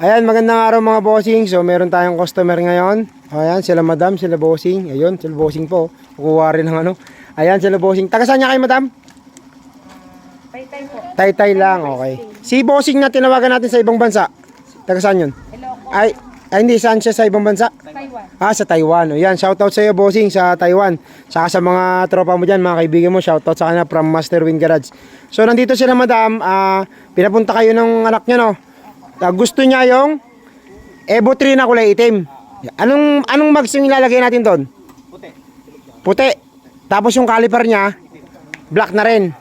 Ayan, magandang araw mga bossing. So, meron tayong customer ngayon. Ayan, sila madam, sila bossing. Ayun, sila bossing po. Kukuha rin ng ano. Ayan, sila bossing. Taga saan niya kayo, madam? Taytay po. Taytay lang, okay. Si bossing na tinawagan natin sa ibang bansa. Taga saan yun? Ilocos. Ay, hindi, saan siya sa ibang bansa? Taiwan. Sa Taiwan. O yan, shoutout sa iyo, bossing, sa Taiwan. Saka sa mga tropa mo dyan, mga kaibigan mo, shoutout sa kanila from Master Win Garage. So, nandito sila, madam. Pinapunta kayo ng anak niya, no? Gusto niya yung Evo 3 na kulay itim. Anong mags yung ilalagay natin doon? Puti. Tapos yung caliper niya, black na rin.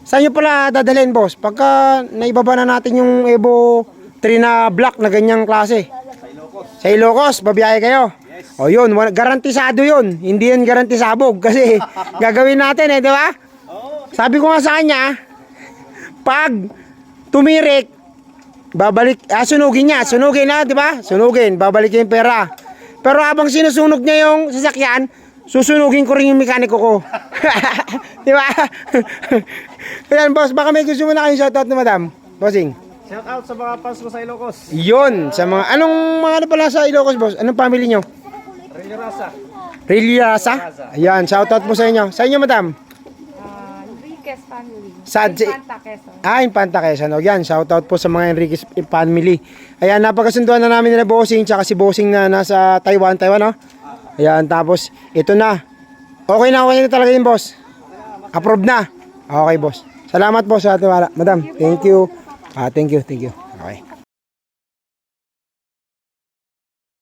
Saan nyo pala dadalhin, boss? Pagka naibaba na natin yung Evo 3 na black na ganyang klase. Sa Ilocos, babiyahe kayo. O yun, garantisado yun. Hindi yan garantisabog kasi gagawin natin di ba? Sabi ko nga sa kanya, pag tumirik, babalik, sunugin niya, di ba? Sunugin, babalik yung pera. Pero habang sinusunog niya yung sasakyan, susunugin ko rin yung mekaniko ko. Di ba? Ayan, boss, baka may gusto mo na kayong shoutout na madam. Bossing. Shout out sa mga fans ko sa Ilocos. Yun, sa mga, anong mga ano pala sa Ilocos, boss? Anong family nyo? Relio Rasa. Rilliasa? Ayan, shoutout po sa inyo. Sa inyo, madam? Enriquez family. Infanta, Quezon. Infanta Quezon. Yan, shoutout po sa mga Enriquez family. Ayan, napakasunduan na namin nila bossing, tsaka si bossing na nasa Taiwan, no? Ayan, tapos, ito na. Okay na talaga yung boss. Approve na. Okay, boss. Salamat po sa tiwala. Madam, thank you. Thank you.